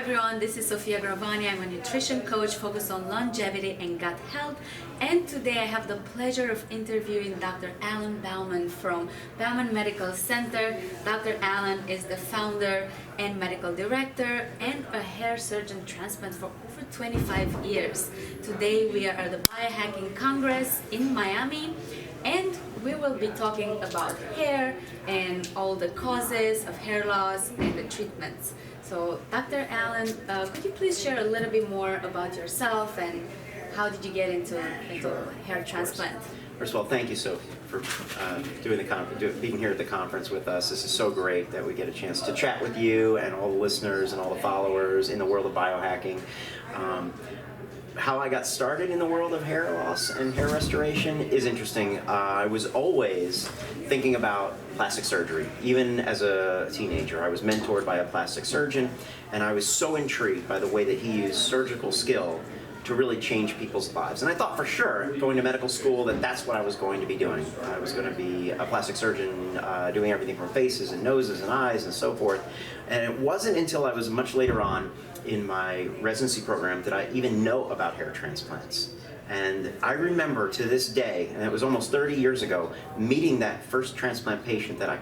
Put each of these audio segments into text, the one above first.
everyone, this is Sofia Gravagna. I'm a nutrition coach focused on longevity and gut health. And today I have the pleasure of interviewing Dr. Alan Bauman from Bauman Medical Center. Dr. Alan is the founder and medical director and a hair surgeon transplant for over 25 years. Today we are at the Biohacking Congress in Miami, and we will be talking about hair and all the causes of hair loss and the treatments. So Dr. Alan, could you please share a little bit more about yourself and how did you get into hair transplant? First of all, thank you, Sophie, for being here at the conference with us. This is so great that we get a chance to chat with you and all the listeners and all the followers in the world of biohacking. How I got started in the world of hair loss and hair restoration is interesting. I was always thinking about plastic surgery. Even as a teenager, I was mentored by a plastic surgeon, and I was so intrigued by the way that he used surgical skill to really change people's lives. And I thought for sure, going to medical school, that that's what I was going to be doing. I was going to be a plastic surgeon, doing everything from faces and noses and eyes and so forth. And it wasn't until I was much later on in my residency program that I even know about hair transplants. And I remember to this day, and it was almost 30 years ago, meeting that first transplant patient that I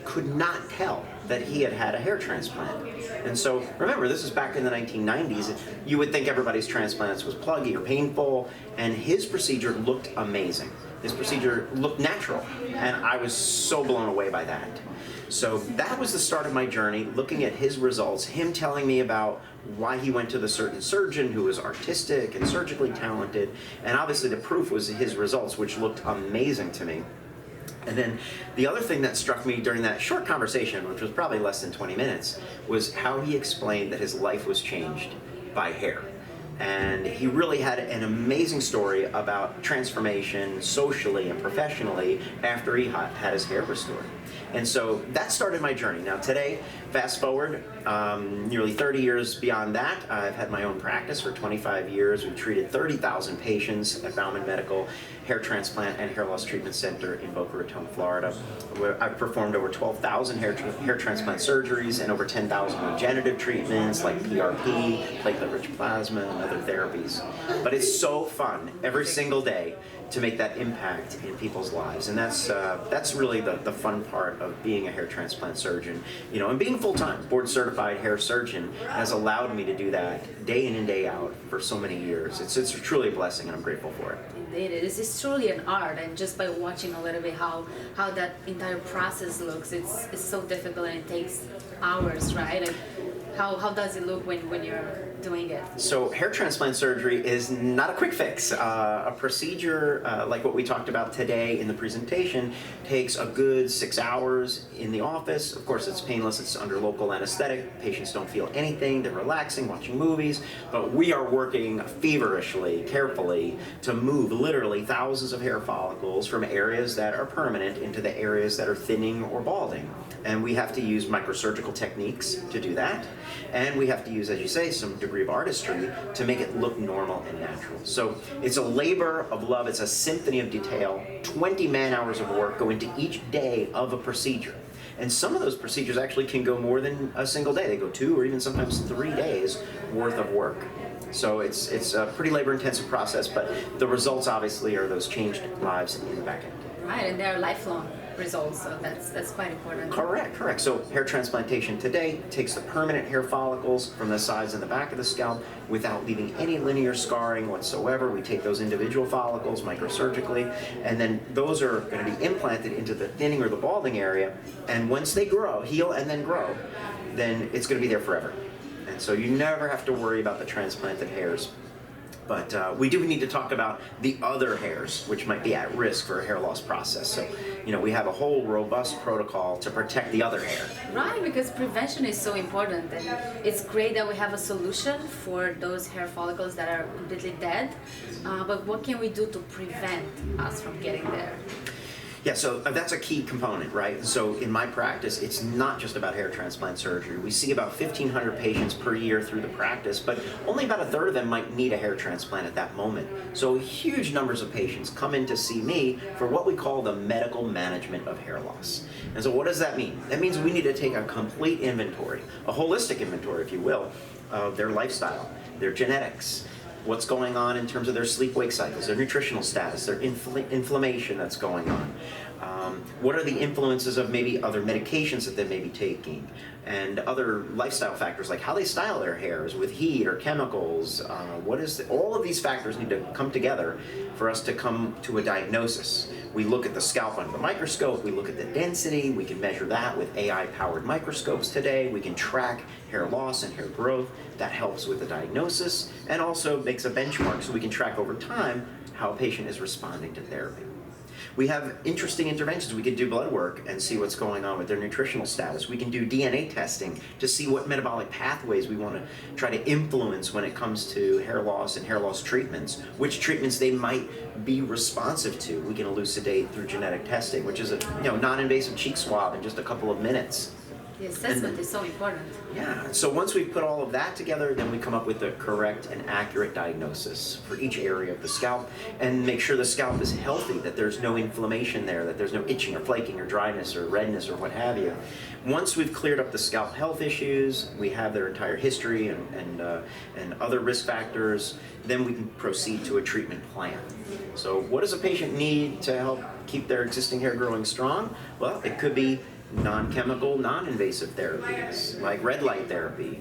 could not tell that he had had a hair transplant. And so, remember, this is back in the 1990s. You would think everybody's transplants was pluggy or painful, and his procedure looked amazing. His procedure looked natural, and I was so blown away by that. So that was the start of my journey, looking at his results, him telling me about why he went to the certain surgeon who was artistic and surgically talented, and obviously the proof was his results, which looked amazing to me. And then the other thing that struck me during that short conversation, which was probably less than 20 minutes, was how he explained that his life was changed by hair. And he really had an amazing story about transformation socially and professionally after he had his hair restored. And so that started my journey. Now today, fast forward, nearly 30 years beyond that, I've had my own practice for 25 years. We've treated 30,000 patients at Bauman Medical Hair Transplant and Hair Loss Treatment Center in Boca Raton, Florida. I've performed over 12,000 hair transplant surgeries and over 10,000 regenerative treatments like PRP, platelet-rich plasma, and other therapies. But it's so fun every single day to make that impact in people's lives, and that's really the fun part of being a hair transplant surgeon. You know, and being full-time board certified hair surgeon has allowed me to do that day in and day out for so many years. It's truly a blessing, and I'm grateful for it. Indeed, it's truly an art, and just by watching a little bit how that entire process looks, it's so difficult and it takes hours, right? And how does it look when you're doing it? So hair transplant surgery is not a quick fix. A procedure like what we talked about today in the presentation takes a good 6 hours in the office. Of course, it's painless. It's under local anesthetic. Patients don't feel anything. They're relaxing, watching movies. But we are working feverishly, carefully, to move literally thousands of hair follicles from areas that are permanent into the areas that are thinning or balding. And we have to use microsurgical techniques to do that. And we have to use, as you say, some degree of artistry to make it look normal and natural. So it's a labor of love. It's a symphony of detail. 20 man-hours of work go into each day of a procedure. And some of those procedures actually can go more than a single day. They go 2 or even sometimes 3 days worth of work. So it's a pretty labor-intensive process, but the results obviously are those changed lives in the back end. Right, and they're lifelong results, so that's quite important. Correct. So hair transplantation today takes the permanent hair follicles from the sides and the back of the scalp without leaving any linear scarring whatsoever. We take those individual follicles microsurgically, and then those are going to be implanted into the thinning or the balding area, and once they grow, heal and then grow, then it's going to be there forever. And so you never have to worry about the transplanted hairs. But we do need to talk about the other hairs, which might be at risk for a hair loss process. So, you know, we have a whole robust protocol to protect the other hair. Right, because prevention is so important, and it's great that we have a solution for those hair follicles that are completely dead. But what can we do to prevent us from getting there? Yeah, so that's a key component, right? So in my practice, it's not just about hair transplant surgery. We see about 1,500 patients per year through the practice, but only about a third of them might need a hair transplant at that moment. So huge numbers of patients come in to see me for what we call the medical management of hair loss. And so what does that mean? That means we need to take a complete inventory, a holistic inventory, if you will, of their lifestyle, their genetics, what's going on in terms of their sleep-wake cycles, their nutritional status, their inflammation that's going on. What are the influences of maybe other medications that they may be taking, and other lifestyle factors like how they style their hairs with heat or chemicals. All of these factors need to come together for us to come to a diagnosis. We look at the scalp under the microscope, we look at the density, we can measure that with AI-powered microscopes today, we can track hair loss and hair growth. That helps with the diagnosis and also makes a benchmark so we can track over time how a patient is responding to therapy. We have interesting interventions. We can do blood work and see what's going on with their nutritional status. We can do DNA testing to see what metabolic pathways we want to try to influence when it comes to hair loss and hair loss treatments, which treatments they might be responsive to. We can elucidate through genetic testing, which is a non-invasive cheek swab in just a couple of minutes. The assessment is so important. Yeah, so once we've put all of that together, then we come up with the correct and accurate diagnosis for each area of the scalp and make sure the scalp is healthy, that there's no inflammation there, that there's no itching or flaking or dryness or redness or what have you. Once we've cleared up the scalp health issues, we have their entire history and other risk factors, then we can proceed to a treatment plan. So what does a patient need to help keep their existing hair growing strong? Well, it could be non-chemical, non-invasive therapies like red light therapy.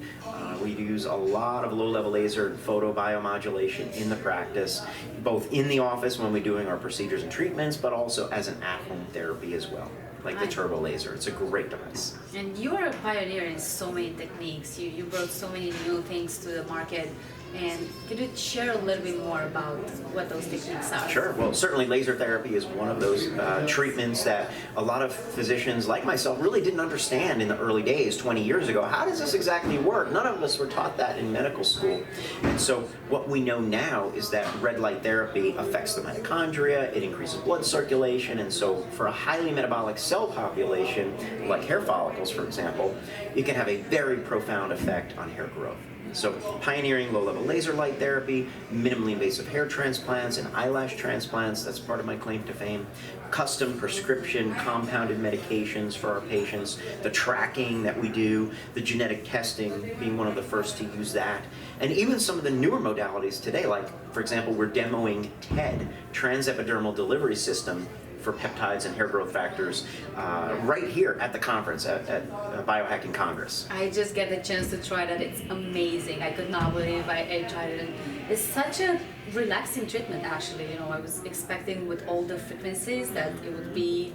We use a lot of low-level laser and photobiomodulation in the practice, both in the office when we're doing our procedures and treatments, but also as an at-home therapy as well, like the turbo laser. It's a great device. And you are a pioneer in so many techniques. You brought so many new things to the market. And could you share a little bit more about what those techniques are? Sure. Well, certainly laser therapy is one of those treatments that a lot of physicians like myself really didn't understand in the early days, 20 years ago. How does this exactly work? None of us were taught that in medical school. And so what we know now is that red light therapy affects the mitochondria, it increases blood circulation, and so for a highly metabolic cell population, like hair follicles, for example, it can have a very profound effect on hair growth. So pioneering low-level laser light therapy, minimally invasive hair transplants and eyelash transplants, that's part of my claim to fame. Custom prescription compounded medications for our patients, the tracking that we do, the genetic testing being one of the first to use that. And even some of the newer modalities today, like for example, we're demoing TED, Transepidermal Delivery System, for peptides and hair growth factors right here at the conference, at Biohacking Congress. I just get the chance to try that. It's amazing. I could not believe I tried it. And it's such a relaxing treatment, actually. I was expecting with all the frequencies that it would be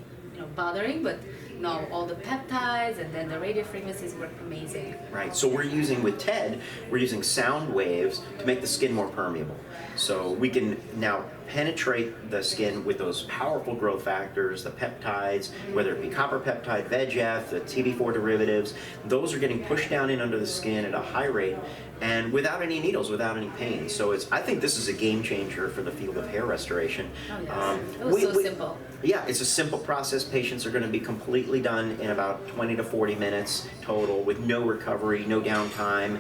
bothering, but no, all the peptides and then the radio frequencies were amazing. Right, so we're using, with TED, we're using sound waves to make the skin more permeable. So we can now penetrate the skin with those powerful growth factors, the peptides, whether it be copper peptide, VEGF, the TB4 derivatives, those are getting pushed down in under the skin at a high rate and without any needles, without any pain. So I think this is a game changer for the field of hair restoration. Oh, yes. It was so simple. Yeah, it's a simple process. Patients are going to be completely done in about 20 to 40 minutes total with no recovery, no downtime.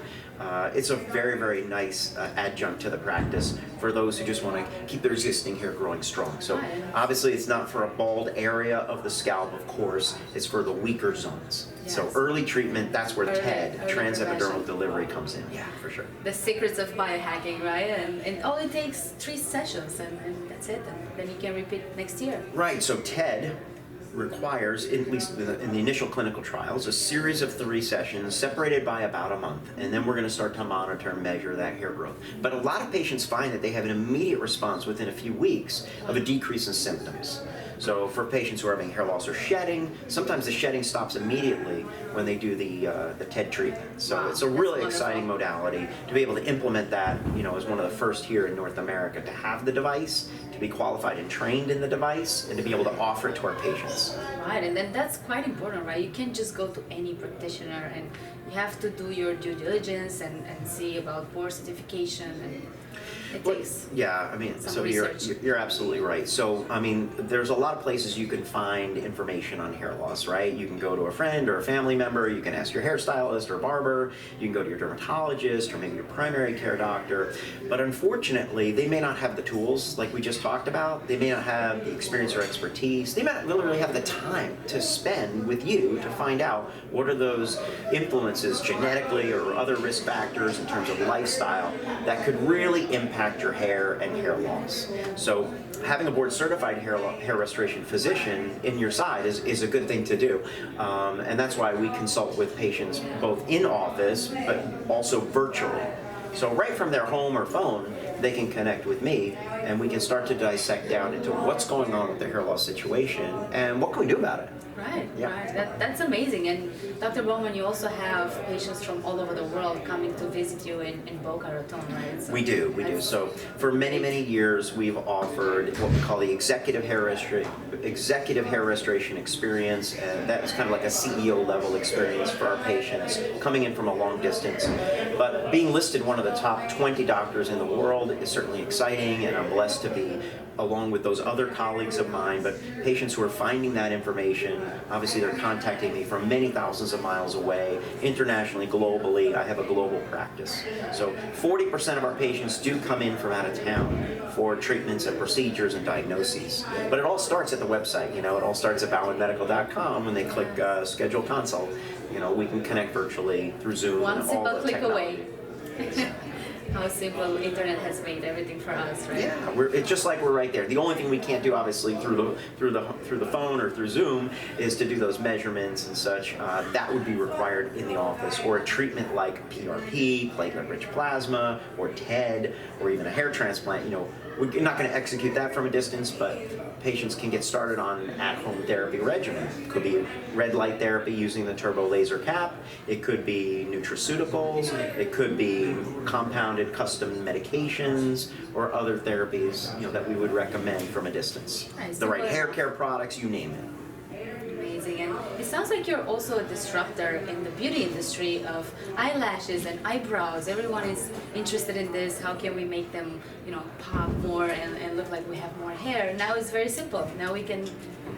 It's a very, very nice adjunct to the practice for those who just want to keep their existing hair growing strong. So obviously it's not for a bald area of the scalp, of course, it's for the weaker zones. Yes. So early treatment, that's where TED, transepidermal delivery, comes in. Yeah, for sure. The secrets of biohacking, right? And all it takes 3 sessions and that's it. And then you can repeat next year. Right, so TED requires, at least in the initial clinical trials, a series of 3 sessions separated by about a month, and then we're going to start to monitor and measure that hair growth. But a lot of patients find that they have an immediate response within a few weeks of a decrease in symptoms. So for patients who are having hair loss or shedding, sometimes the shedding stops immediately when they do the TED treatment. So wow, it's a really exciting modality to be able to implement that, as one of the first here in North America to have the device, to be qualified and trained in the device, and to be able to offer it to our patients. Right, and then that's quite important, right? You can't just go to any practitioner, and you have to do your due diligence and see about board certification. it But, takes yeah, I mean, some so you're research. you're absolutely right. So, I mean, there's a lot of places you can find information on hair loss, right? You can go to a friend or a family member, you can ask your hairstylist or barber, you can go to your dermatologist or maybe your primary care doctor. But unfortunately, they may not have the tools like we just talked about. They may not have the experience or expertise. They may not literally have the time to spend with you to find out what are those influences genetically or other risk factors in terms of lifestyle that could really impact your hair and hair loss. So having a board certified hair restoration physician in your side is a good thing to do. And that's why we consult with patients both in office but also virtually. So right from their home or phone, they can connect with me and we can start to dissect down into what's going on with their hair loss situation and what can we do about it. Right, Yeah. right. That's amazing. And Dr. Bauman, you also have patients from all over the world coming to visit you in Boca Raton, right? So We do. So for many, many years, we've offered what we call the executive hair restoration experience, and that is kind of like a CEO level experience for our patients coming in from a long distance. But being listed one of the top 20 doctors in the world is certainly exciting, and I'm blessed to be along with those other colleagues of mine, but patients who are finding that information, obviously they're contacting me from many thousands of miles away, internationally, globally. I have a global practice. So 40% of our patients do come in from out of town for treatments and procedures and diagnoses. But it all starts at the website, it all starts at baumanmedical.com when they click schedule consult. We can connect virtually through Zoom one and all simple the click technology. away. How simple internet has made everything for us, right? Yeah, it's just like we're right there. The only thing we can't do, obviously, through the phone or through Zoom, is to do those measurements and such. That would be required in the office, or a treatment like PRP, platelet-rich plasma, or TED, or even a hair transplant. We're not going to execute that from a distance, but patients can get started on at-home therapy regimen. It could be red light therapy using the turbo laser cap. It could be nutraceuticals. It could be compounded custom medications or other therapies that we would recommend from a distance. Nice. The right hair care products, you name it. Amazing. And it sounds like you're also a disruptor in the beauty industry of eyelashes and eyebrows. Everyone is interested in this. How can we make them, pop more and look like we have more hair? Now it's very simple. Now we can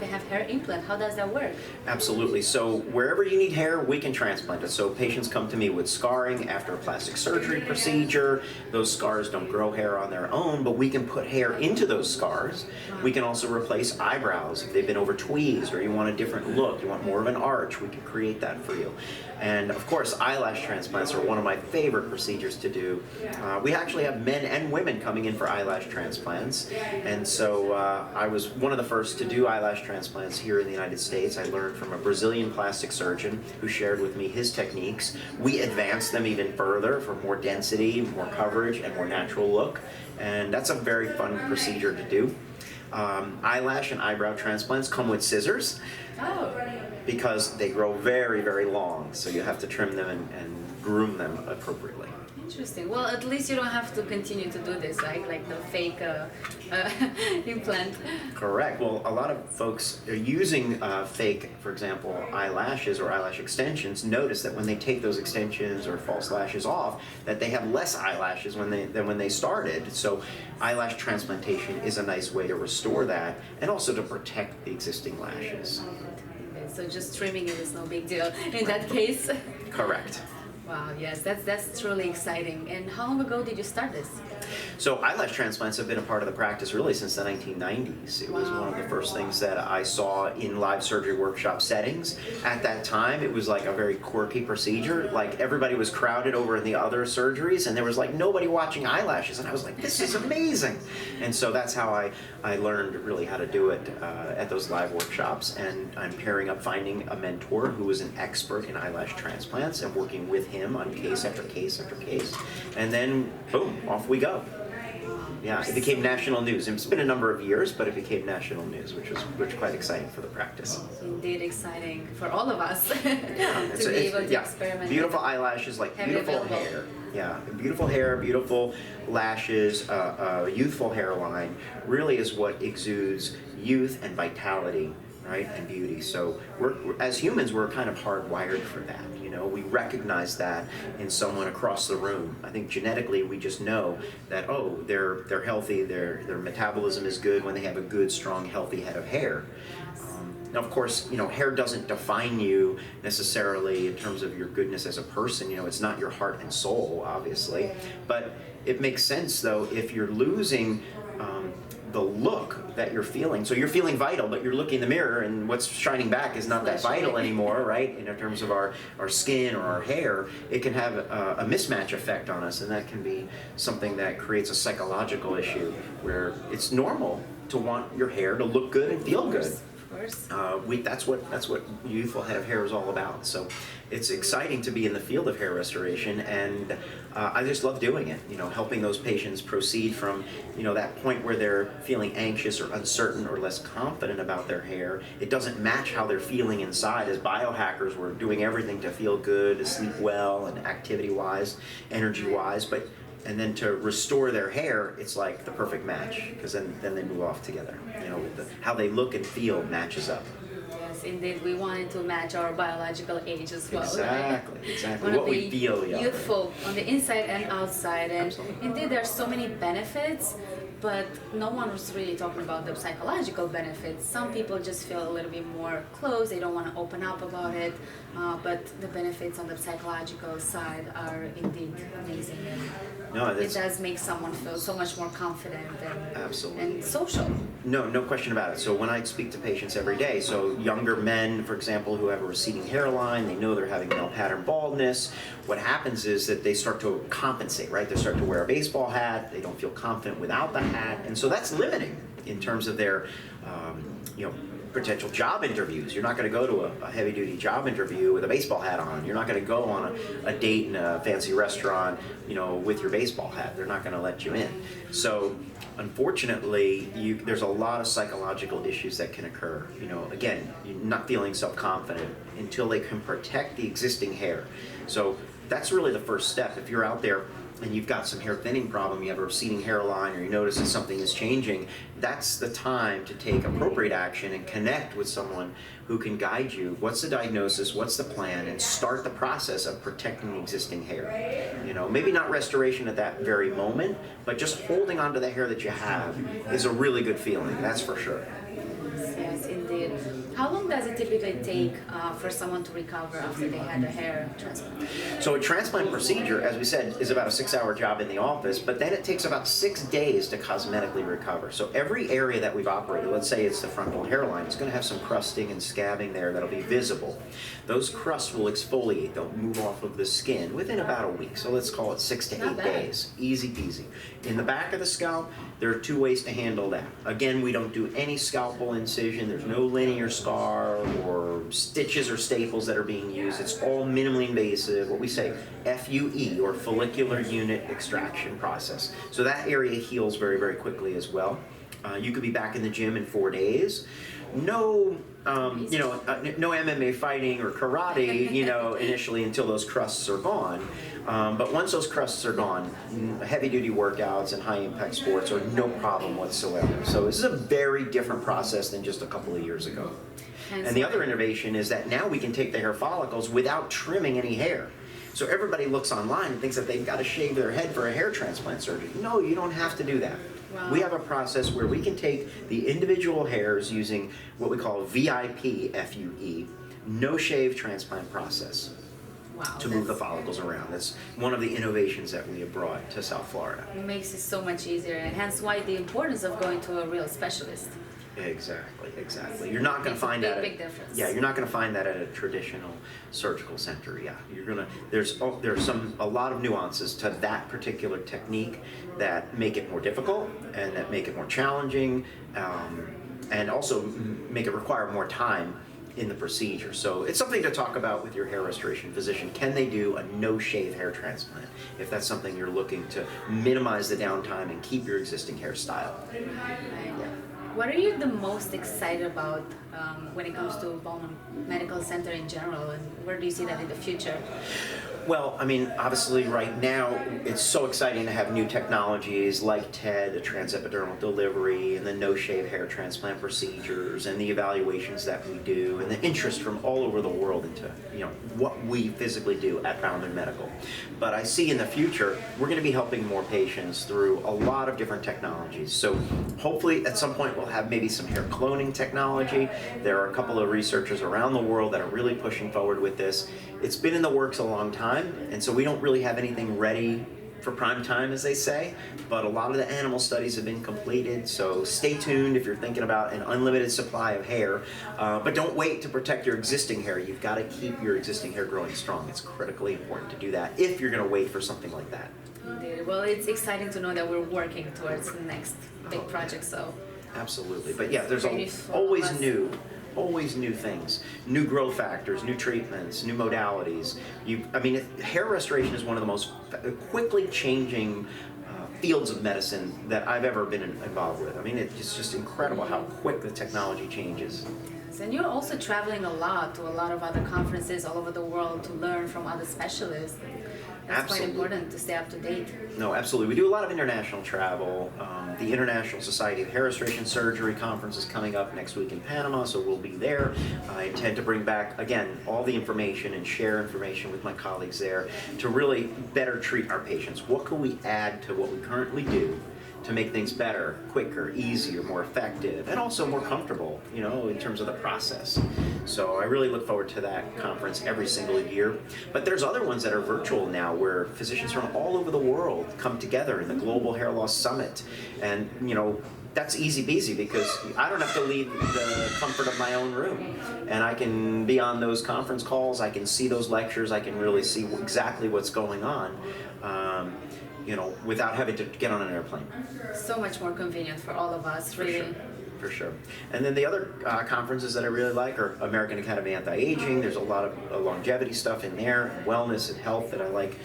have hair implant. How does that work? Absolutely. So wherever you need hair, we can transplant it. So patients come to me with scarring after a plastic surgery procedure. Those scars don't grow hair on their own, but we can put hair into those scars. We can also replace eyebrows if they've been over tweezed or you want a different look, you want more of an arch, we can create that for you. And of course, eyelash transplants are one of my favorite procedures to do. We actually have men and women coming in for eyelash transplants. And so I was one of the first to do eyelash transplants here in the United States. I learned from a Brazilian plastic surgeon who shared with me his techniques. We advanced them even further for more density, more coverage, and more natural look. And that's a very fun procedure to do. Eyelash and eyebrow transplants come with scissors. Oh. Because they grow very, very long, so you have to trim them and groom them appropriately. Interesting. Well, at least you don't have to continue to do this, right? Like the fake implant. Correct. Well, a lot of folks are using fake, for example, eyelashes or eyelash extensions. Notice that when they take those extensions or false lashes off, that they have less eyelashes than when they started. So eyelash transplantation is a nice way to restore that and also to protect the existing lashes. So just trimming it is no big deal in that case. Correct. Wow, yes, that's truly exciting. And how long ago did you start this? So eyelash transplants have been a part of the practice really since the 1990s. It was one of the first things that I saw in live surgery workshop settings. At that time, it was like a very quirky procedure. Like everybody was crowded over in the other surgeries and there was like nobody watching eyelashes. And I was like, this is amazing. And so that's how I learned really how to do it at those live workshops. And I'm pairing up finding a mentor who is an expert in eyelash transplants and working with him on case after case after case. And then, boom, off we go. Yeah, it became national news. It's been a number of years, but it became national news, which was quite exciting for the practice. Indeed exciting for all of us to It's be able to experiment. Beautiful eyelashes, like beautiful hair. Yeah, beautiful hair, beautiful lashes, youthful hairline really is what exudes youth and vitality right, and beauty. So as humans, we're kind of hardwired for that. You know, we recognize that in someone across the room. I think genetically, we just know that, oh, they're healthy, their metabolism is good when they have a good, strong, healthy head of hair. Now, of course, you know, hair doesn't define you necessarily in terms of your goodness as a person. You know, it's not your heart and soul, obviously. But it makes sense, though, if you're losing the look that you're feeling. So you're feeling vital, but you're looking in the mirror, and what's shining back is not that vital anymore, right? In terms of our skin or our hair, it can have a mismatch effect on us, and that can be something that creates a psychological issue where it's normal to want your hair to look good and feel good. That's what youthful head of hair is all about. So it's exciting to be in the field of hair restoration, and I just love doing it. You know, helping those patients proceed from, you know, that point where they're feeling anxious or uncertain or less confident about their hair. It doesn't match how they're feeling inside. As biohackers, we're doing everything to feel good, to sleep well, and activity-wise, energy-wise, and then to restore their hair, it's like the perfect match, because then they move off together. You know, how they look and feel matches up. Yes, indeed, we wanted to match our biological age as well. Exactly, right? exactly. What we feel young. Youthful on the inside and outside, and Absolutely. indeed there are so many benefits, but no one was really talking about the psychological benefits. Some people just feel a little bit more closed, they don't want to open up about it, but the benefits on the psychological side are indeed amazing. No, It does make someone feel so much more confident and social. No question about it. So when I speak to patients every day, so younger men, for example, who have a receding hairline, they know they're having male pattern baldness. What happens is that they start to compensate, right? They start to wear a baseball hat. They don't feel confident without the hat, and so that's limiting in terms of their, you know, potential job interviews. You're not going to go to a heavy-duty job interview with a baseball hat on. You're not going to go on a date in a fancy restaurant, you know, with your baseball hat. They're not going to let you in. So, unfortunately, there's a lot of psychological issues that can occur. You know, again, you're not feeling self-confident until they can protect the existing hair. So that's really the first step. If you're out there and you've got some hair thinning problem, you have a receding hairline, or you notice that something is changing, that's the time to take appropriate action and connect with someone who can guide you. What's the diagnosis? What's the plan? And start the process of protecting the existing hair. You know, maybe not restoration at that very moment, but just holding on to the hair that you have is a really good feeling, that's for sure. Yes, indeed. How long does it typically take for someone to recover after they had a hair transplant? So a transplant procedure, as we said, is about a 6-hour job in the office, but then it takes about 6 days to cosmetically recover. So every area that we've operated, let's say it's the frontal hairline, it's going to have some crusting and scabbing there that'll be visible. Those crusts will exfoliate, they'll move off of the skin within about a week. So let's call it 6 to 8 days. Easy peasy. In the back of the scalp, there are 2 ways to handle that. Again, we don't do any scalpel incision. There's no linear scar or stitches or staples that are being used. It's all minimally invasive, what we say FUE, or follicular unit extraction process. So that area heals very, very quickly as well. You could be back in the gym in 4 days. No, you know, no MMA fighting or karate, you know, initially until those crusts are gone. But once those crusts are gone, heavy-duty workouts and high-impact sports are no problem whatsoever. So this is a very different process than just a couple of years ago. And the other innovation is that now we can take the hair follicles without trimming any hair. So everybody looks online and thinks that they've got to shave their head for a hair transplant surgery. No, you don't have to do that. Wow. We have a process where we can take the individual hairs using what we call VIP FUE, no shave transplant process. Wow, to move the follicles around. That's one of the innovations that we have brought to South Florida. It makes it so much easier, and hence why the importance of going to a real specialist. Exactly. You're not going to find that. Big difference. Yeah, you're not going to find that at a traditional surgical center. Yeah, you're gonna. There's a lot of nuances to that particular technique that make it more difficult and that make it more challenging, and also make it require more time in the procedure. So it's something to talk about with your hair restoration physician. Can they do a no-shave hair transplant if that's something you're looking to minimize the downtime and keep your existing hairstyle? Right. What are you the most excited about when it comes to Bauman Medical Center in general, and where do you see that in the future? Well, I mean, obviously right now it's so exciting to have new technologies like TED, the transepidermal delivery, and the no-shave hair transplant procedures, and the evaluations that we do, and the interest from all over the world into, what we physically do at Bauman Medical. But I see in the future, we're going to be helping more patients through a lot of different technologies. So hopefully at some point we'll have maybe some hair cloning technology. There are a couple of researchers around the world that are really pushing forward with this. It's been in the works a long time, and so we don't really have anything ready for prime time, as they say, but a lot of the animal studies have been completed, so stay tuned if you're thinking about an unlimited supply of hair, but don't wait to protect your existing hair. You've got to keep your existing hair growing strong. It's critically important to do that if you're going to wait for something like that. Indeed. Well, it's exciting to know that we're working towards the next big project, so. Absolutely, but yeah, there's always new things, new growth factors, new treatments, new modalities. Hair restoration is one of the most quickly changing fields of medicine that I've ever been involved with. I mean, it's just incredible how quick the technology changes. Yes, and you're also traveling a lot to a lot of other conferences all over the world to learn from other specialists. That's Absolutely. quite important to stay up to date. No, absolutely. We do a lot of international travel. The International Society of Hair Restoration Surgery Conference is coming up next week in Panama, so we'll be there. I intend to bring back, again, all the information and share information with my colleagues there to really better treat our patients. What can we add to what we currently do to make things better, quicker, easier, more effective, and also more comfortable, in terms of the process. So I really look forward to that conference every single year. But there's other ones that are virtual now where physicians from all over the world come together in the Global Hair Loss Summit. And, that's easy peasy because I don't have to leave the comfort of my own room. And I can be on those conference calls, I can see those lectures, I can really see exactly what's going on. Without having to get on an airplane. So much more convenient for all of us, really. For sure. And then the other conferences that I really like are American Academy of Anti-Aging. There's a lot of longevity stuff in there, wellness and health that I like,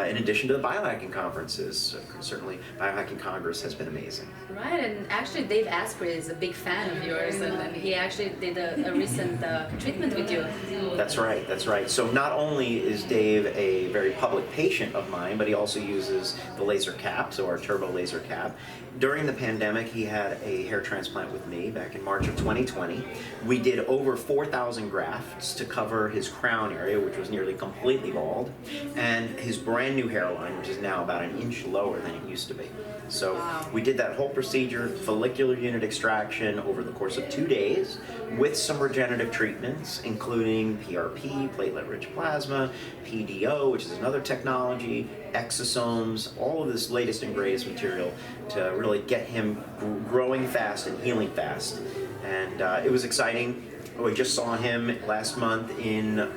in addition to the biohacking conferences. Certainly, Biohacking Congress has been amazing. Right, and actually Dave Asprey is a big fan of yours, and he actually did a recent treatment with you. That's right. So not only is Dave a very public patient of mine, but he also uses the laser cap, so our turbo laser cap. During the pandemic, he had a hair transplant with me back in March of 2020. We did over 4,000 grafts to cover his crown area, which was nearly completely bald, and his brand new hairline, which is now about an inch lower than it used to be. So we did that whole procedure, follicular unit extraction, over the course of 2 days with some regenerative treatments, including PRP, platelet-rich plasma, PDO, which is another technology, exosomes, all of this latest and greatest material to really get him growing fast and healing fast. And it was exciting. We just saw him last month in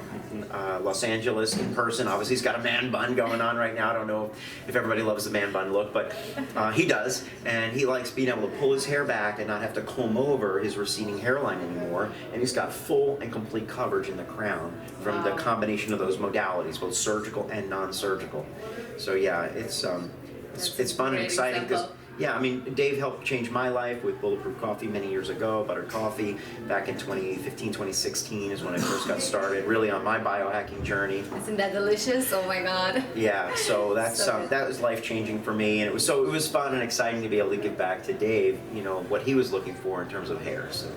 Los Angeles in person. Obviously, he's got a man bun going on right now. I don't know if everybody loves the man bun look, but he does. And he likes being able to pull his hair back and not have to comb over his receding hairline anymore. And he's got full and complete coverage in the crown from the combination of those modalities, both surgical and non-surgical. So yeah, it's fun and exciting because. Yeah, Dave helped change my life with Bulletproof Coffee many years ago. Buttered Coffee back in 2015, 2016 is when I first got started, really on my biohacking journey. Isn't that delicious? Oh my God. Yeah, so that's that was life-changing for me, and it was fun and exciting to be able to give back to Dave, what he was looking for in terms of hair. So.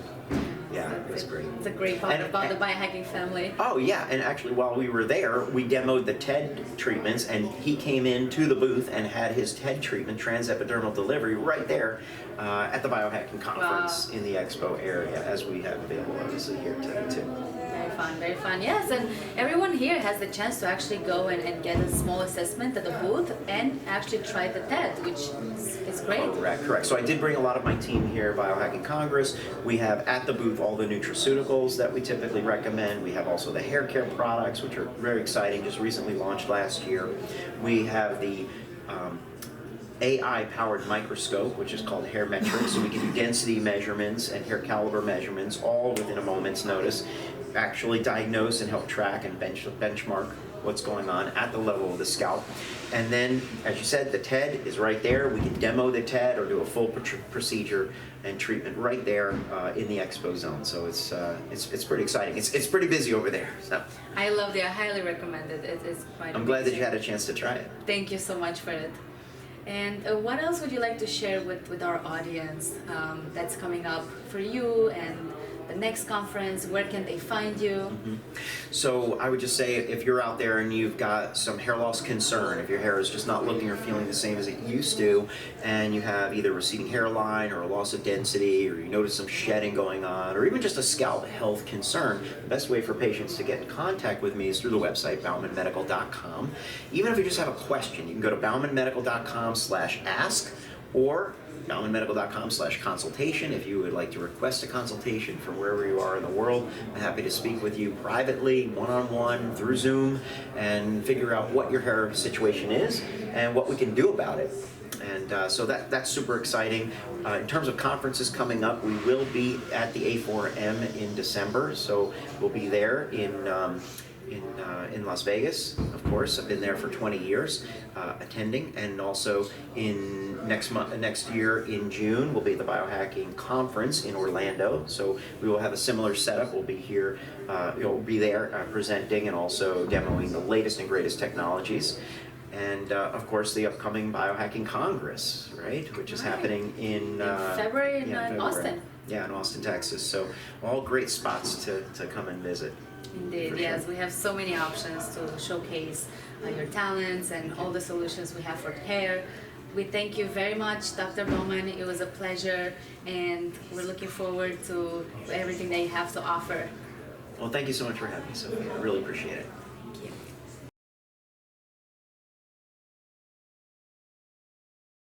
Yeah, it was great. It's a great part about the biohacking family. Oh yeah, and actually while we were there, we demoed the TED treatments, and he came into the booth and had his TED treatment, transepidermal delivery, right there at the biohacking conference in the expo area, as we have available obviously here today too. Very fun. Yes, and everyone here has the chance to actually go and get a small assessment at the booth and actually try the TED, which is great. Correct. So I did bring a lot of my team here, Biohacking Congress. We have at the booth all the nutraceuticals that we typically recommend. We have also the hair care products, which are very exciting, just recently launched last year. We have the AI-powered microscope, which is called Hair Metrics, so we can do density measurements and hair caliber measurements all within a moment's notice, actually diagnose and help track and benchmark what's going on at the level of the scalp. And then, as you said, the TED is right there. We can demo the TED or do a full procedure and treatment right there in the expo zone. So it's pretty exciting. It's pretty busy over there. So I love it. I highly recommend it. It is quite I'm glad that amazing. you had a chance to try it. Thank you so much for it. And what else would you like to share with our audience that's coming up for you and the next conference? Where can they find you? So I would just say, if you're out there and you've got some hair loss concern, if your hair is just not looking or feeling the same as it used to, and you have either receding hairline or a loss of density, or you notice some shedding going on, or even just a scalp health concern, the best way for patients to get in contact with me is through the website, baumanmedical.com. Even if you just have a question, you can go to baumanmedical.com/ask, or baumanmedical.com/consultation. If you would like to request a consultation from wherever you are in the world, I'm happy to speak with you privately, one-on-one, through Zoom, and figure out what your hair situation is and what we can do about it. And so that's super exciting. In terms of conferences coming up, we will be at the A4M in December, so we'll be there in Las Vegas, of course. I've been there for 20 years attending, and also in next year in June we'll be at the Biohacking Conference in Orlando. So we will have a similar setup. We'll be here, we'll be there presenting and also demoing the latest and greatest technologies. And of course the upcoming Biohacking Congress, right, which is happening in February in Austin. Yeah, in Austin, Texas. So all great spots to come and visit. Indeed, yes. We have so many options to showcase your talents and all the solutions we have for hair. We thank you very much, Dr. Bauman. It was a pleasure, and we're looking forward to everything that you have to offer. Well, thank you so much for having me, Sofia. I really appreciate it.